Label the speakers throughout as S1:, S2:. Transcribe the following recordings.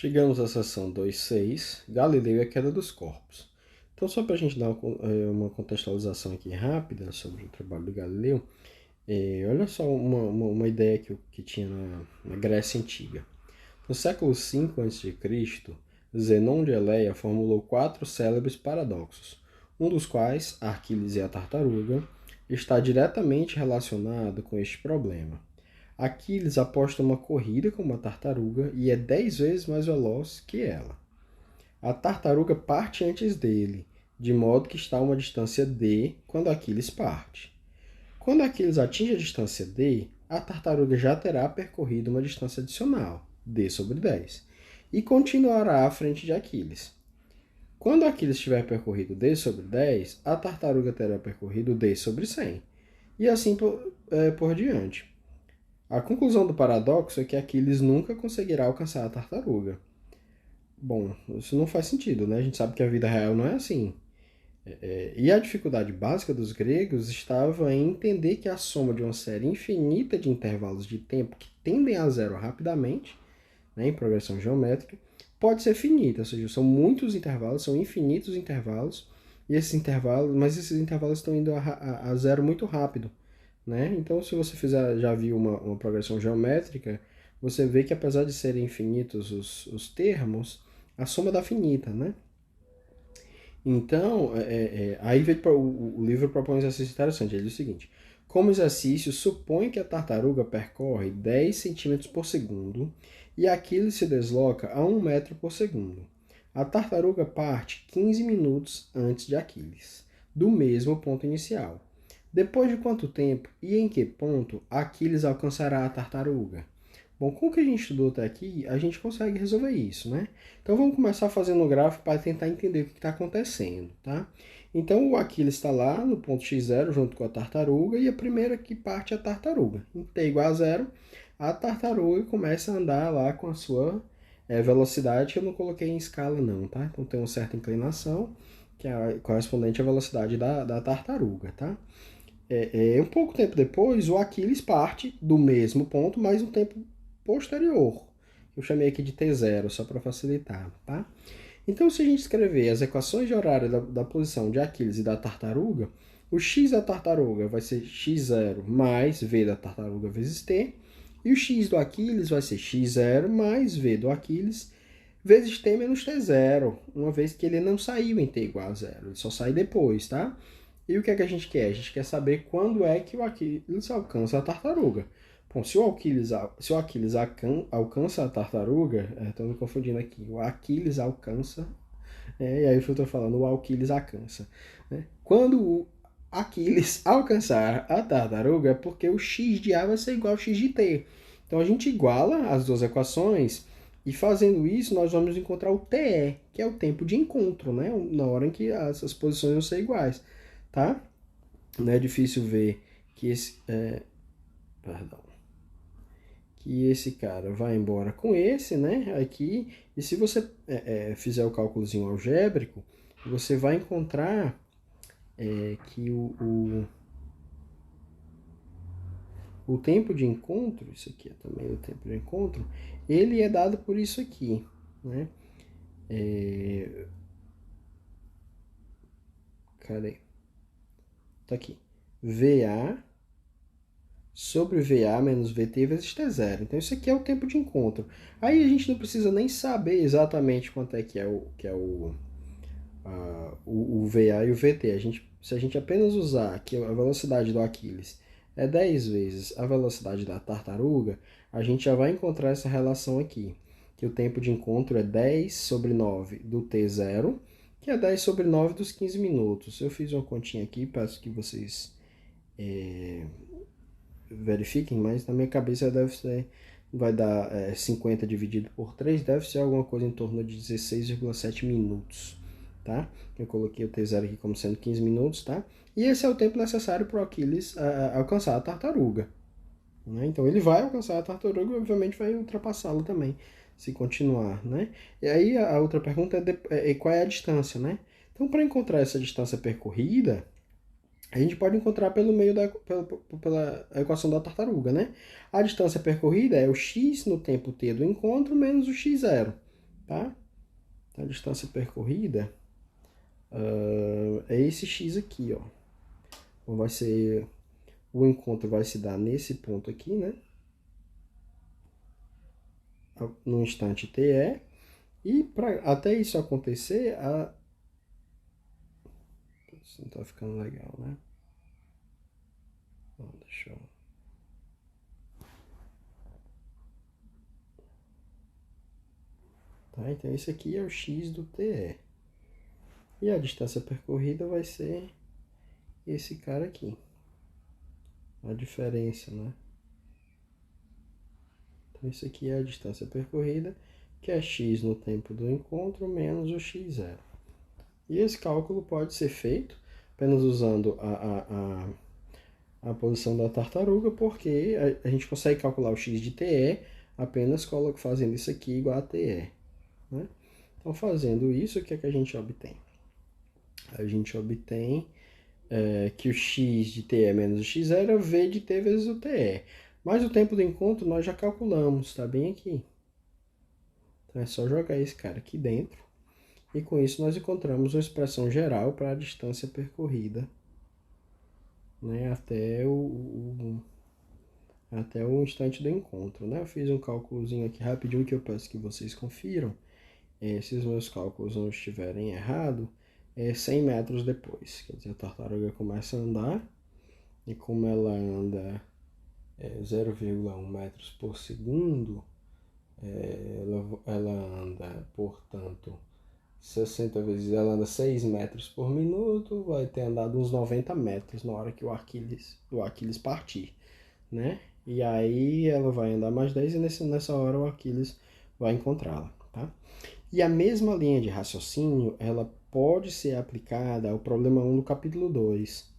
S1: Chegamos à seção 2.6, Galileu e a queda dos corpos. Então, só para a gente dar uma contextualização aqui rápida sobre o trabalho do Galileu, olha só uma ideia que tinha na Grécia Antiga. No século V a.C., Zenon de Eleia formulou 4 célebres paradoxos, um dos quais, Aquiles e a tartaruga, está diretamente relacionado com este problema. Aquiles aposta uma corrida com uma tartaruga e é 10 vezes mais veloz que ela. A tartaruga parte antes dele, de modo que está a uma distância d quando Aquiles parte. Quando Aquiles atinge a distância d, a tartaruga já terá percorrido uma distância adicional, d sobre 10, e continuará à frente de Aquiles. Quando Aquiles tiver percorrido d sobre 10, a tartaruga terá percorrido d sobre 100, e assim por diante. A conclusão do paradoxo é que Aquiles nunca conseguirá alcançar a tartaruga. Bom, isso não faz sentido, né? A gente sabe que a vida real não é assim. E a dificuldade básica dos gregos estava em entender que a soma de uma série infinita de intervalos de tempo que tendem a zero rapidamente, né, em progressão geométrica, pode ser finita, ou seja, são muitos intervalos, são infinitos intervalos, mas esses intervalos estão indo a zero muito rápido. Né? Então, se você já viu uma progressão geométrica, você vê que apesar de serem infinitos os termos, a soma dá finita, né? Então, aí o livro propõe um exercício interessante. Ele diz o seguinte: como exercício, supõe que a tartaruga percorre 10 centímetros por segundo e Aquiles se desloca a 1 metro por segundo. A tartaruga parte 15 minutos antes de Aquiles, do mesmo ponto inicial. Depois de quanto tempo e em que ponto Aquiles alcançará a tartaruga? Bom, com o que a gente estudou até aqui, a gente consegue resolver isso, né? Então vamos começar fazendo o gráfico para tentar entender o que está acontecendo, tá? Então o Aquiles está lá no ponto x0 junto com a tartaruga e a primeira que parte é a tartaruga. Em t igual a 0, a tartaruga começa a andar lá com a sua velocidade, que eu não coloquei em escala não, tá? Então tem uma certa inclinação, que é correspondente à velocidade da tartaruga, tá? Um pouco tempo depois, o Aquiles parte do mesmo ponto, mas um tempo posterior. Eu chamei aqui de T0, só para facilitar, tá? Então, se a gente escrever as equações de horário da posição de Aquiles e da tartaruga, o x da tartaruga vai ser x0 mais v da tartaruga vezes t, e o x do Aquiles vai ser x0 mais v do Aquiles vezes t menos t0, uma vez que ele não saiu em t igual a 0, ele só sai depois, tá? E o que é que a gente quer? A gente quer saber quando é que o Aquiles alcança a tartaruga. Bom, se o Aquiles alcança a tartaruga, estou me confundindo aqui, o Aquiles alcança, e aí eu estou falando o Aquiles alcança. Né? Quando o Aquiles alcançar a tartaruga, é porque o x de A vai ser igual ao x de T. Então a gente iguala as duas equações, e fazendo isso nós vamos encontrar o TE, que é o tempo de encontro, né? Na hora em que as posições vão ser iguais. Tá? Não é difícil ver que esse cara vai embora com esse, né? Aqui, e se você fizer o cálculozinho algébrico, você vai encontrar que o tempo de encontro, isso aqui é também o tempo de encontro, ele é dado por isso aqui, né? Cadê? Tá aqui. VA sobre VA menos VT vezes T0. Então, isso aqui é o tempo de encontro. Aí a gente não precisa nem saber exatamente quanto é que é o VA e o VT. Se a gente apenas usar que a velocidade do Aquiles é 10 vezes a velocidade da tartaruga, a gente já vai encontrar essa relação aqui, que o tempo de encontro é 10 sobre 9 do T0, que é 10 sobre 9 dos 15 minutos. Eu fiz uma continha aqui, peço que vocês verifiquem, mas na minha cabeça vai dar 50 dividido por 3, deve ser alguma coisa em torno de 16,7 minutos, tá? Eu coloquei o T0 aqui como sendo 15 minutos, tá? E esse é o tempo necessário para o Aquiles alcançar a tartaruga. Né? Então ele vai alcançar a tartaruga e obviamente vai ultrapassá-la também, se continuar, né? E aí a outra pergunta é qual é a distância, né? Então, para encontrar essa distância percorrida, a gente pode encontrar pela equação da tartaruga, né? A distância percorrida é o x no tempo t do encontro menos o x0. tá? Então, a distância percorrida é esse x aqui, ó. Então, vai ser... O encontro vai se dar nesse ponto aqui, né? No instante TE. E até isso acontecer, isso não tá ficando legal, né? Não, deixa eu... Tá, então esse aqui é o x do TE. E a distância percorrida vai ser esse cara aqui. A diferença, né? Então isso aqui é a distância percorrida, que é x no tempo do encontro menos o x0. E esse cálculo pode ser feito apenas usando a posição da tartaruga, porque a gente consegue calcular o x de TE apenas fazendo isso aqui igual a TE. Né? Então, fazendo isso, o que é que a gente obtém? A gente obtém que o x de TE menos o x0 é o v de t vezes o TE. Mas o tempo do encontro nós já calculamos, está bem aqui. Então, é só jogar esse cara aqui dentro. E com isso nós encontramos uma expressão geral para a distância percorrida, né, até o instante do encontro. Né? Eu fiz um cálculozinho aqui rapidinho que eu peço que vocês confiram. Se os meus cálculos não estiverem errados, 100 metros depois. Quer dizer, a tartaruga começa a andar e como ela anda 0,1 metros por segundo, ela anda, portanto, 60 vezes, ela anda 6 metros por minuto, vai ter andado uns 90 metros na hora que o Aquiles partir, né? E aí ela vai andar mais 10 e nessa hora o Aquiles vai encontrá-la, tá? E a mesma linha de raciocínio, ela pode ser aplicada ao problema 1 do capítulo 2,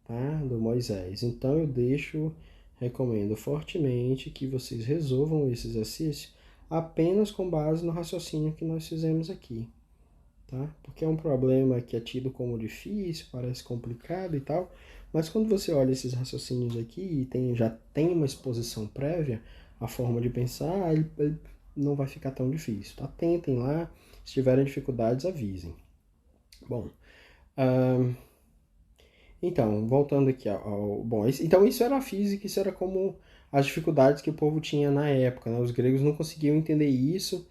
S1: tá? Do Moisés. Então eu recomendo fortemente que vocês resolvam esse exercício apenas com base no raciocínio que nós fizemos aqui, tá? Porque é um problema que é tido como difícil, parece complicado e tal, mas quando você olha esses raciocínios aqui e já tem uma exposição prévia, a forma de pensar, ele não vai ficar tão difícil, tá? Tentem lá, se tiverem dificuldades, avisem. Bom, então, voltando aqui Bom, então isso era a física, isso era como as dificuldades que o povo tinha na época, né? Os gregos não conseguiam entender isso,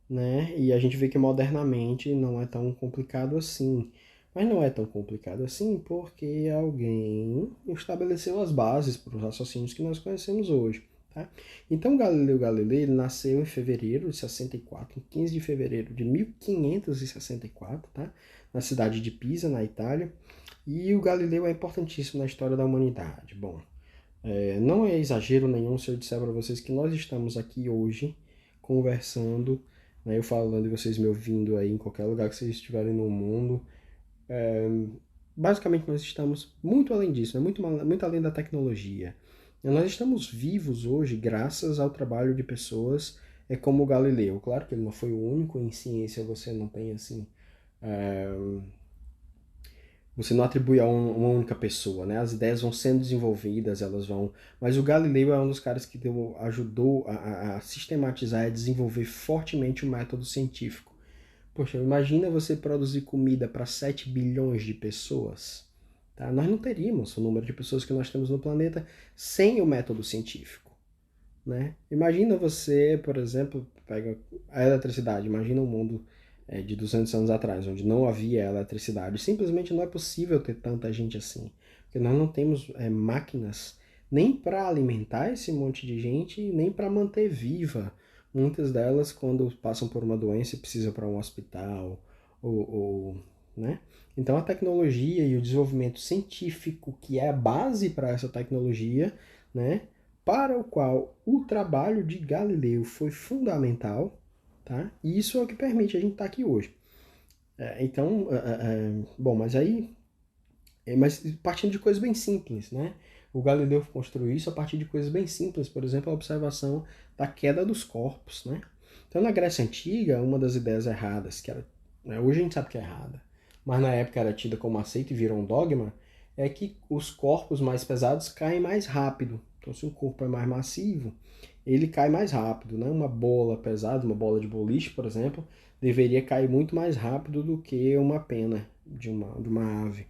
S1: né? E a gente vê que modernamente não é tão complicado assim. Mas não é tão complicado assim porque alguém estabeleceu as bases para os raciocínios que nós conhecemos hoje. Tá? Então, Galileu Galilei nasceu em fevereiro de 64, em 15 de fevereiro de 1564, tá? Na cidade de Pisa, na Itália. E o Galileu é importantíssimo na história da humanidade. Bom, não é exagero nenhum se eu disser para vocês que nós estamos aqui hoje conversando, né, eu falando e vocês me ouvindo aí em qualquer lugar que vocês estiverem no mundo. Basicamente nós estamos muito além disso, né, muito além da tecnologia. Nós estamos vivos hoje graças ao trabalho de pessoas como o Galileu. Claro que ele não foi o único, em ciência você não tem assim... Você não atribui a uma única pessoa, né? As ideias vão sendo desenvolvidas, elas vão... Mas o Galileu é um dos caras que ajudou a sistematizar e a desenvolver fortemente o método científico. Poxa, imagina você produzir comida para 7 bilhões de pessoas. Tá? Nós não teríamos o número de pessoas que nós temos no planeta sem o método científico. Né? Imagina você, por exemplo, pega a eletricidade, imagina um mundo de 200 anos atrás, onde não havia eletricidade. Simplesmente não é possível ter tanta gente assim, porque nós não temos máquinas nem para alimentar esse monte de gente, nem para manter viva. Muitas delas, quando passam por uma doença, precisam para um hospital, né? Então a tecnologia e o desenvolvimento científico, que é a base para essa tecnologia, né? Para o qual o trabalho de Galileu foi fundamental, tá? E isso é o que permite a gente estar aqui hoje. Bom, mas aí... Mas partindo de coisas bem simples, né? O Galileu construiu isso a partir de coisas bem simples, por exemplo, a observação da queda dos corpos, né? Então, na Grécia Antiga, uma das ideias erradas, que era... Hoje a gente sabe que é errada, mas na época era tida como aceito e virou um dogma, que os corpos mais pesados caem mais rápido. Então, se o corpo é mais massivo, ele cai mais rápido, né? Uma bola pesada, uma bola de boliche, por exemplo, deveria cair muito mais rápido do que uma pena de uma ave,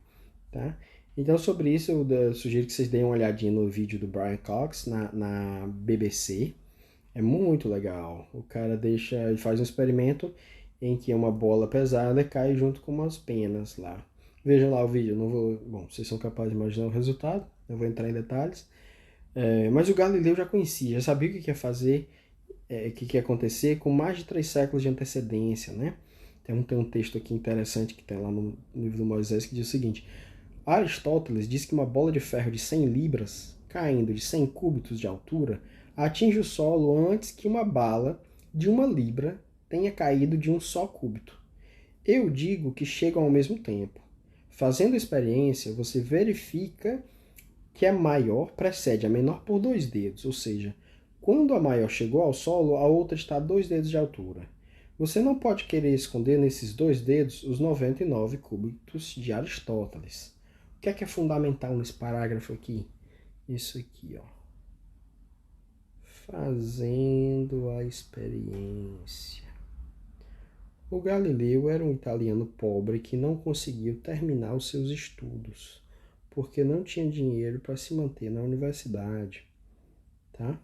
S1: tá? Então, sobre isso, eu sugiro que vocês deem uma olhadinha no vídeo do Brian Cox na BBC. É muito legal. O cara ele faz um experimento em que uma bola pesada cai junto com umas penas lá. Vejam lá o vídeo, eu não vou. Bom, vocês são capazes de imaginar o resultado, eu vou entrar em detalhes. Mas o Galileu já conhecia, já sabia o que ia fazer, o que ia acontecer com mais de 3 séculos de antecedência, né? Tem um texto aqui interessante que tem lá no livro do Moisés que diz o seguinte: Aristóteles diz que uma bola de ferro de 100 libras, caindo de 100 cúbitos de altura, atinge o solo antes que uma bala de 1 libra tenha caído de um só cúbito. Eu digo que chegam ao mesmo tempo. Fazendo a experiência, você verifica que a maior precede a menor por 2 dedos, ou seja, quando a maior chegou ao solo, a outra está a 2 dedos de altura. Você não pode querer esconder nesses 2 dedos os 99 cúbitos de Aristóteles. O que é fundamental nesse parágrafo aqui? Isso aqui, ó. Fazendo a experiência. O Galileu era um italiano pobre que não conseguiu terminar os seus estudos, porque não tinha dinheiro para se manter na universidade, tá?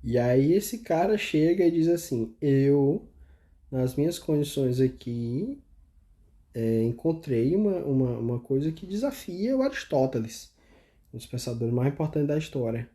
S1: E aí esse cara chega e diz assim, nas minhas condições aqui, encontrei uma coisa que desafia o Aristóteles, um dos pensadores mais importantes da história.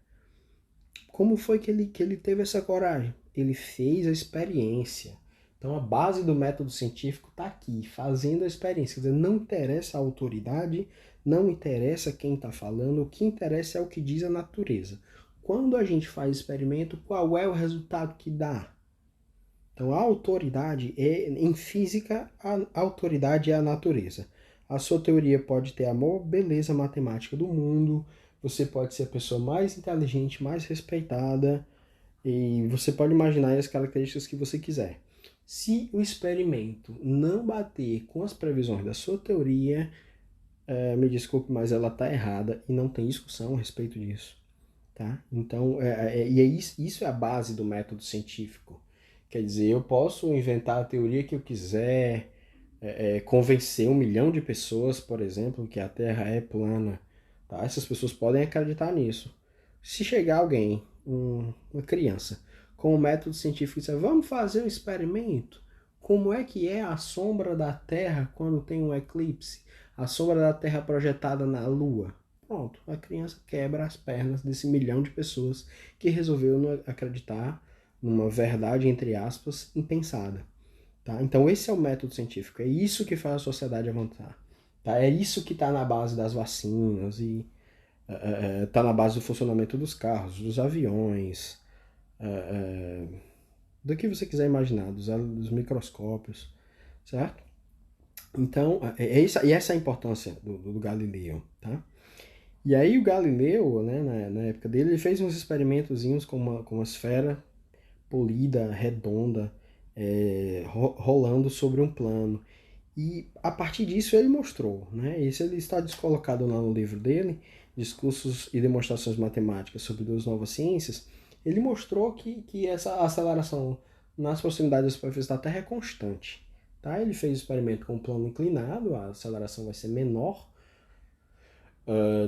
S1: Como foi que ele teve essa coragem? Ele fez a experiência. Então a base do método científico está aqui, fazendo a experiência. Quer dizer, não interessa a autoridade, não interessa quem está falando, o que interessa é o que diz a natureza. Quando a gente faz experimento, qual é o resultado que dá? Então a autoridade em física, a autoridade é a natureza. A sua teoria pode ter a maior beleza matemática do mundo, você pode ser a pessoa mais inteligente, mais respeitada, e você pode imaginar as características que você quiser. Se o experimento não bater com as previsões da sua teoria, me desculpe, mas ela está errada e não tem discussão a respeito disso. Tá? Então, isso é a base do método científico. Quer dizer, eu posso inventar a teoria que eu quiser, convencer 1 milhão de pessoas, por exemplo, que a Terra é plana. Tá? Essas pessoas podem acreditar nisso. Se chegar alguém, uma criança, com um método científico e disser, vamos fazer um experimento, como é que é a sombra da Terra quando tem um eclipse? A sombra da Terra projetada na Lua? Pronto, a criança quebra as pernas desse 1 milhão de pessoas que resolveu não acreditar numa verdade, entre aspas, impensada. Tá? Então esse é o método científico, é isso que faz a sociedade avançar. Tá? É isso que está na base das vacinas e está na base do funcionamento dos carros, dos aviões, do que você quiser imaginar, dos microscópios, certo? Então, e essa é a importância do Galileu, tá? E aí o Galileu, né, na época dele, ele fez uns experimentozinhos com uma esfera polida, redonda, rolando sobre um plano. E a partir disso ele mostrou, né? Isso ele está descolocado lá no livro dele, Discursos e Demonstrações Matemáticas sobre Duas Novas Ciências. Ele mostrou que essa aceleração nas proximidades da superfície da Terra é constante. Tá? Ele fez o experimento com um plano inclinado, a aceleração vai ser menor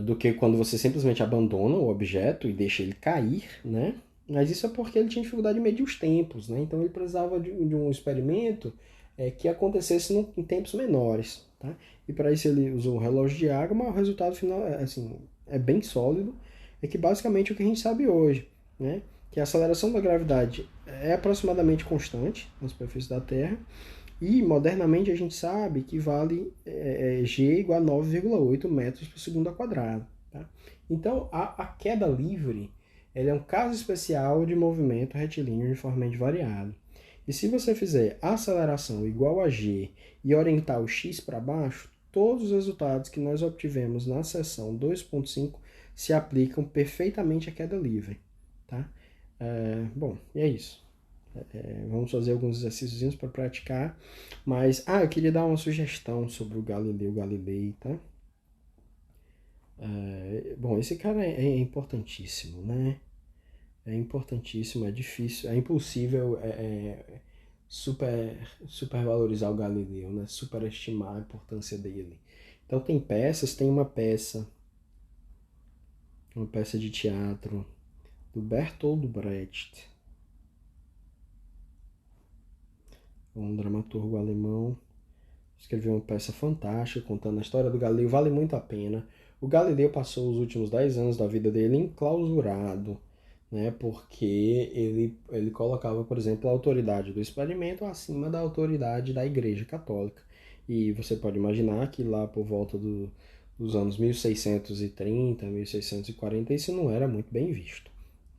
S1: do que quando você simplesmente abandona o objeto e deixa ele cair, né? Mas isso é porque ele tinha dificuldade de medir os tempos, né? Então ele precisava de um experimento que acontecesse em tempos menores, tá? E para isso ele usou um relógio de água, mas o resultado final assim, é bem sólido, é que basicamente é o que a gente sabe hoje, né? Que a aceleração da gravidade é aproximadamente constante na superfície da Terra, e modernamente a gente sabe que vale G igual a 9,8 metros por segundo ao quadrado. Tá? Então a queda livre ela é um caso especial de movimento retilíneo uniformemente variado. E se você fizer a aceleração igual a G e orientar o x para baixo, todos os resultados que nós obtivemos na seção 2.5 se aplicam perfeitamente à queda livre. Tá? Bom, e é isso. Vamos fazer alguns exercícios para praticar. Mas, eu queria dar uma sugestão sobre o Galileu Galilei, tá? Bom, esse cara é importantíssimo, né? É importantíssimo, é difícil, é impossível supervalorizar o Galileu, né? Superestimar a importância dele. Então tem uma peça de teatro do Bertolt Brecht, um dramaturgo alemão, escreveu uma peça fantástica contando a história do Galileu, vale muito a pena. O Galileu passou os últimos 10 anos da vida dele enclausurado, né, porque ele colocava, por exemplo, a autoridade do experimento acima da autoridade da Igreja Católica. E você pode imaginar que lá por volta dos anos 1630, 1640, isso não era muito bem visto,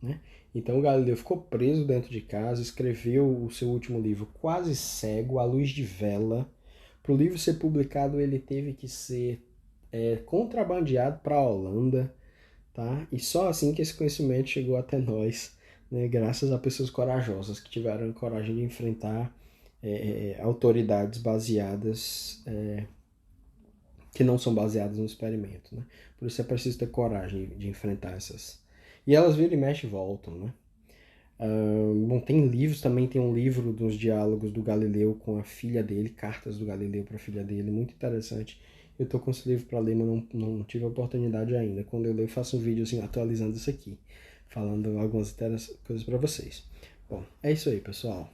S1: né? Então Galileu ficou preso dentro de casa, escreveu o seu último livro quase cego, à luz de vela. Para o livro ser publicado, ele teve que ser contrabandeado para a Holanda, tá? E só assim que esse conhecimento chegou até nós, né? Graças a pessoas corajosas que tiveram coragem de enfrentar autoridades baseadas, que não são baseadas no experimento, né? Por isso é preciso ter coragem de enfrentar essas. E elas viram e mexe e voltam, né? Bom, tem livros também, tem um livro dos diálogos do Galileu com a filha dele, cartas do Galileu para a filha dele, muito interessante. Eu tô com esse livro para ler, mas não tive a oportunidade ainda. Quando eu ler, eu faço um vídeo assim, atualizando isso aqui, falando algumas coisas para vocês. Bom, é isso aí, pessoal.